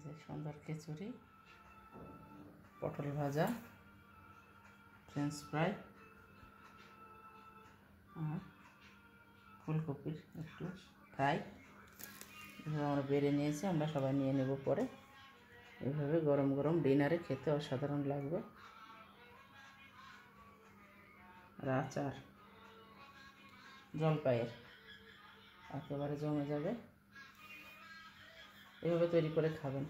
যে সুন্দর খিচুড়ি, পটল ভাজা, ফ্রেঞ্চ ফ্রাই আর ফুলকপির একটু ফ্রাই এভাবে আমরা বেড়ে নিয়েছি। আমরা সবাই নিয়ে নেব পরে। এভাবে গরম গরম ডিনারে খেতে অসাধারণ লাগবে। আর আচার জলপাইয়ের একেবারে জমে যাবে। এভাবে তৈরি করে খাবেন।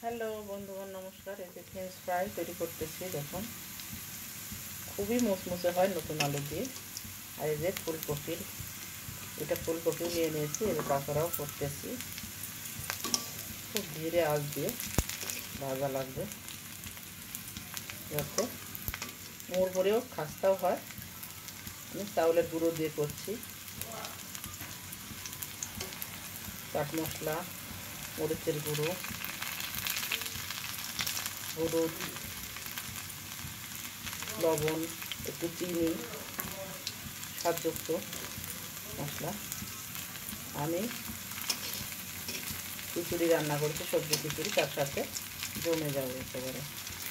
হ্যালো বন্ধুগণ, নমস্কার। এই যে ফ্রেঞ্চ ফ্রাই তৈরি করতেছি, দেখুন খুবই মুচমুচে হয় নতুন আলু দিয়ে। আর এই যে ফুলকপির, এটা ফুলকপি নিয়ে নিয়েছি, এর পাকোড়াও করতেছি। খুব ধীরে আঁচ দিয়ে ভাজা লাগবে যাতে মুড়মুড়েও খাস্তাও হয়। আমি চাউলের গুঁড়ো দিয়ে করছি। চাট মশলা, মরিচের গুঁড়ো, হলুদ, লবণ, একটু চিনি, স্বাদযুক্ত মশলা। আমি খিচুড়ি রান্না করছি, সবজি খিচুড়ি, তার সাথে জমে যাবে একেবারে।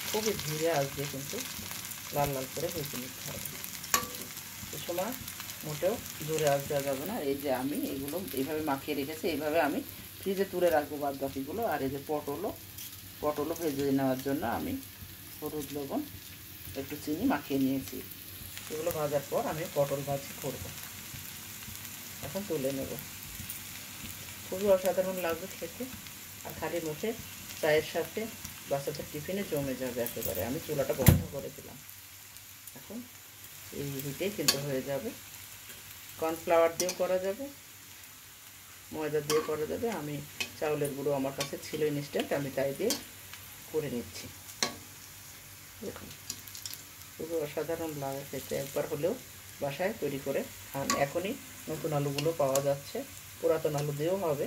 খুবই ধীরে আসবে, কিন্তু লাল লাল করে ভেজে নিতে হবে। এ সময় মোটেও জোরে আঁচ দেওয়া যাবে না। এই যে আমি এগুলো এইভাবে মাখিয়ে রেখেছি, এইভাবে আমি ফ্রিজে তুলে রাখবো বাদ বাকিগুলো। আর এই যে পটলও ভেজে নেওয়ার জন্য আমি হলুদ, লবণ, একটু চিনি মাখিয়ে নিয়েছি। এগুলো ভাজার পর আমি পটল ভাজি করব। এখন তুলে নেব। খুবই অসাধারণ লাগবে খেতে। আর খালি মুখে চায়ের সাথে বাচ্চাদের টিফিনে জমে যাবে একেবারে। আমি চুলাটা বন্ধ করে দিলাম। এখন এই হিটেই কিন্তু হয়ে যাবে। কর্নফ্লাওয়ার দিয়েও করা যাবে, ময়দা দিয়ে করা যাবে। আমি চাউলের গুঁড়ো আমার কাছে ছিল ইনস্ট্যান্ট, আমি তাই দিয়ে করে নিচ্ছি। দেখুন খুবই অসাধারণ লাগে খেতে। একবার হলেও বাসায় তৈরি করে খান। এখনই নতুন আলুগুলো পাওয়া যাচ্ছে, পুরাতন আলু দিয়েও হবে,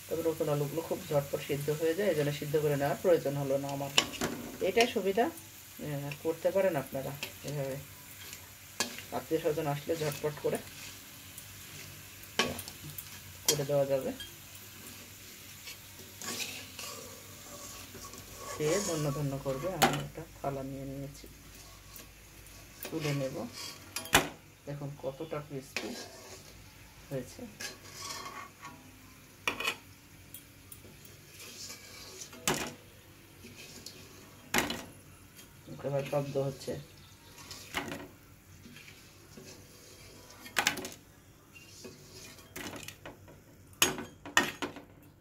তবে নতুন আলুগুলো খুব ঝটপট সিদ্ধ হয়ে যায়, এই জন্য সিদ্ধ করে নেওয়ার প্রয়োজন হলো না আমার। এটাই সুবিধা, করতে পারেন আপনারা এভাবে। আত্মীয় স্বজন আসলে ঝটপট করে দেওয়া যাবে। খেয়ে ধন্য ধন্য করবে। আমি একটা থালা নিয়ে নিয়েছি, তুলে নেব। দেখুন কতটা ক্রিস্পি হয়েছে। এবার শব্দ হচ্ছে।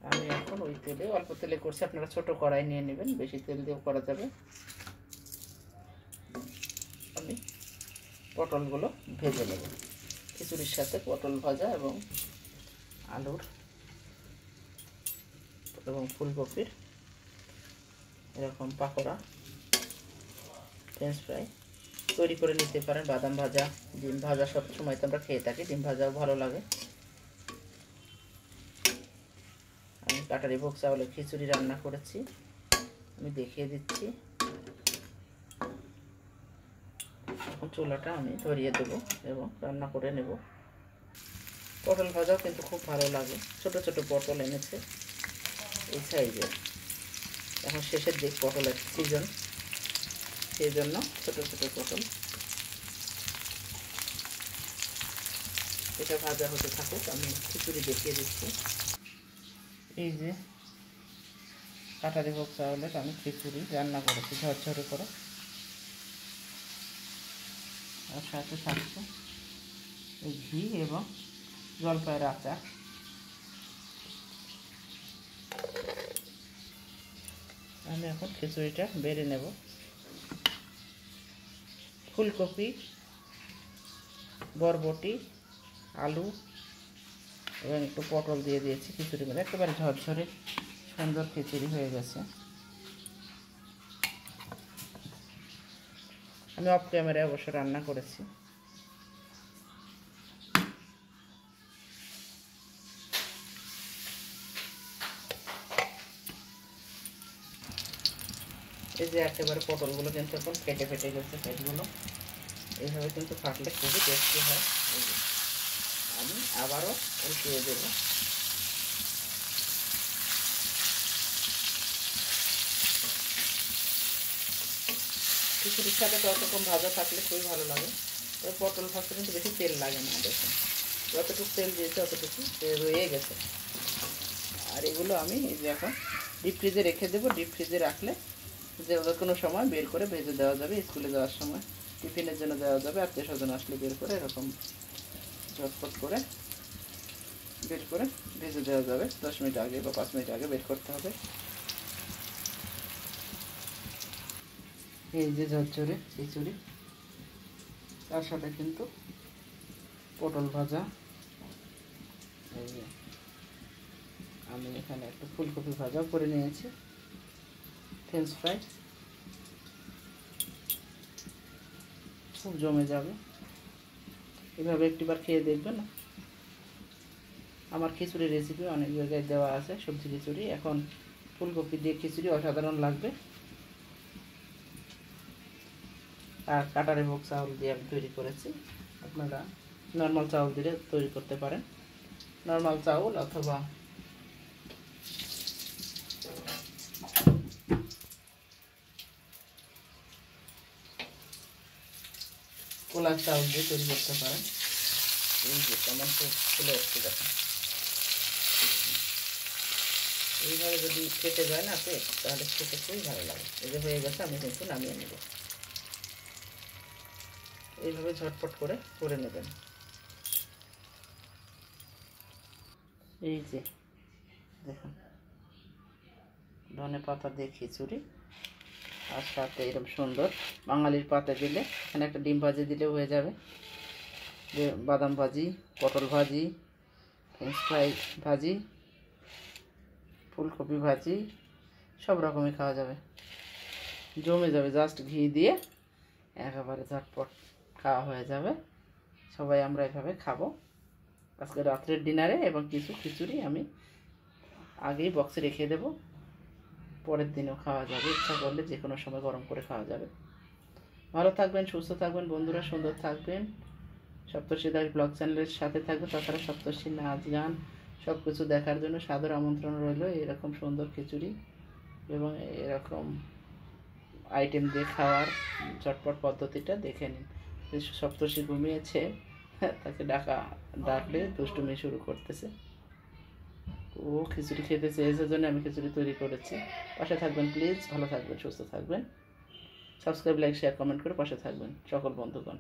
আমি এখন ওই তেলে, অল্প তেলে করছি, আপনারা ছোট কড়াই নিয়ে নেবেন, বেশি তেল দিয়েও করা যাবে। আমি পটলগুলো ভেজে নেব। খিচুড়ির সাথে পটল ভাজা এবং আলুর এবং ফুলকপির এরকম পাকোড়া, ফ্রেঞ্চ ফ্রাই তৈরি করে নিতে পারেন। বাদাম ভাজা, ডিম ভাজা সব সময় তো আমরা খেয়ে থাকি, ডিম ভাজাও ভালো লাগে। আমি কাটারি ভোগ চাউলের খিচুড়ি রান্না করেছি, আমি দেখিয়ে দিচ্ছি। এখন চুলাটা আমি ধরিয়ে দেবো এবং রান্না করে নেব। পটল ভাজাও কিন্তু খুব ভালো লাগে। ছোট ছোট পটল এনেছে এই সাইজের। এখন শেষের দিক, পটলের সিজন, সেই জন্য ছোট ছোট পটল। এটা ভাজা হতে থাকুক, আমি খিচুড়ি দেখিয়ে দিচ্ছি। এই যে কাটারি ভোগ চাউলের আমি খিচুড়ি রান্না করেছি ঝরঝরে করে। আর সাথে থাকছে এই ঘি এবং জলপাইয়ের আচার। আমি এখন খিচুড়িটা বেড়ে নেব। ফুলকপি, বরবটি, আলু এবং একটু পটল দিয়ে দিয়েছি খিচুড়ি করে। একেবারে ঝরঝরে সুন্দর খিচুড়ি হয়ে গেছে। আমি অফ ক্যামেরায় অবশ্য রান্না করেছি। এই যে একেবারে পটলগুলো কিন্তু এখন ফেটে ফেটে গেছে পেটগুলো। এইভাবে কিন্তু ফাটলে খুবই টেস্টি হয়। আমি আবারও উল্টিয়ে দেব। খিচুড়ির সাথে তো রকম ভাজা থাকলে খুবই ভালো লাগে। তবে পটল ভাজতে কিন্তু বেশি তেল লাগে না, দেখুন যতটুকু তেল দিয়েছে অতটুকু রয়ে গেছে। আর এগুলো আমি এই যে এখন ডিপ ফ্রিজে রেখে দেবো। ডিপ ফ্রিজে রাখলে যে কোনো সময় বের করে ভেজে দেওয়া যাবে, স্কুলে যাওয়ার সময় টিফিনের জন্য দেওয়া যাবে, আত্মীয় স্বজন আসলে বের করে এরকম ঝটপট করে বের করে ভেজে দেওয়া যাবে। 10 মিনিট আগে বা 5 মিনিট আগে বের করতে হবে। এই যে ঝরঝরে খিচুড়ি, তার সাথে কিন্তু পটল ভাজা। এই যে আমি এখানে একটু ফুলকপি ভাজাও করে নিয়েছি, ফ্রেঞ্চ ফ্রাই, খুব জমে যাবে। এভাবে একটিবার খেয়ে দেখবেন। আমার খিচুড়ির রেসিপি অনেক জায়গায় দেওয়া আছে, সবজি খিচুড়ি। এখন ফুলকপি দিয়ে খিচুড়ি অসাধারণ লাগবে। আর কাটারে ভোগ চাউল দিয়ে আমি তৈরি করেছি, আপনারা নর্মাল চাউল দিয়ে তৈরি করতে পারেন। নর্মাল চাউল অথবা কোলার চাউল দিয়ে তৈরি করতে পারেন। এই যে কেমন ফুলে উঠছে দেখুন। এইভাবে যদি খেতে যায় না পেট, তাহলে খেতে খুবই ভালো লাগে। এই যে হয়ে গেছে, আমি কিন্তু নামিয়ে নেব। এইভাবে ঝটপট করে নেবেন। এই যে দেখুন, ধনে পাতা দিয়ে খিচুড়ি, আর সাথে এরকম সুন্দর বাঙালির পাতে দিলে এখানে একটা ডিম ভাজি দিলেও হয়ে যাবে। বাদাম ভাজি, পটল ভাজি, ফ্রেঞ্চ ফ্রাই ভাজি, ফুলকপি ভাজি, সব রকমই খাওয়া যাবে, জমে যাবে। জাস্ট ঘি দিয়ে একেবারে ঝটপট খাওয়া হয়ে যাবে। সবাই আমরা এভাবে খাবো আজকে রাত্রের ডিনারে। এবং কিছু খিচুড়ি আমি আগেই বক্সে রেখে দেব, পরের দিনেও খাওয়া যাবে। ইচ্ছা করলে যে কোনো সময় গরম করে খাওয়া যাবে। ভালো থাকবেন, সুস্থ থাকবেন বন্ধুরা, সুন্দর থাকবেন। সপ্তর্ষিদাস ব্লগ চ্যানেলের সাথে থাকবেন। তাছাড়া সপ্তর্ষি নাচ গান সব কিছু দেখার জন্য সাদর আমন্ত্রণ রইল। এরকম সুন্দর খিচুড়ি এবং এরকম আইটেম দিয়ে খাওয়ার ঝটপট পদ্ধতিটা দেখে নিন। সপ্তর্ষি ঘুমিয়েছে, তাকে ডাকলে দুষ্টুমি শুরু করতেছে। ও খিচুড়ি খেতে চেয়েছে, জন্য আমি খিচুড়ি তৈরি করেছি। পাশে থাকবেন প্লিজ, ভালো থাকবেন, সুস্থ থাকবেন। সাবস্ক্রাইব, লাইক, শেয়ার, কমেন্ট করে পাশে থাকবেন সকল বন্ধুগণ।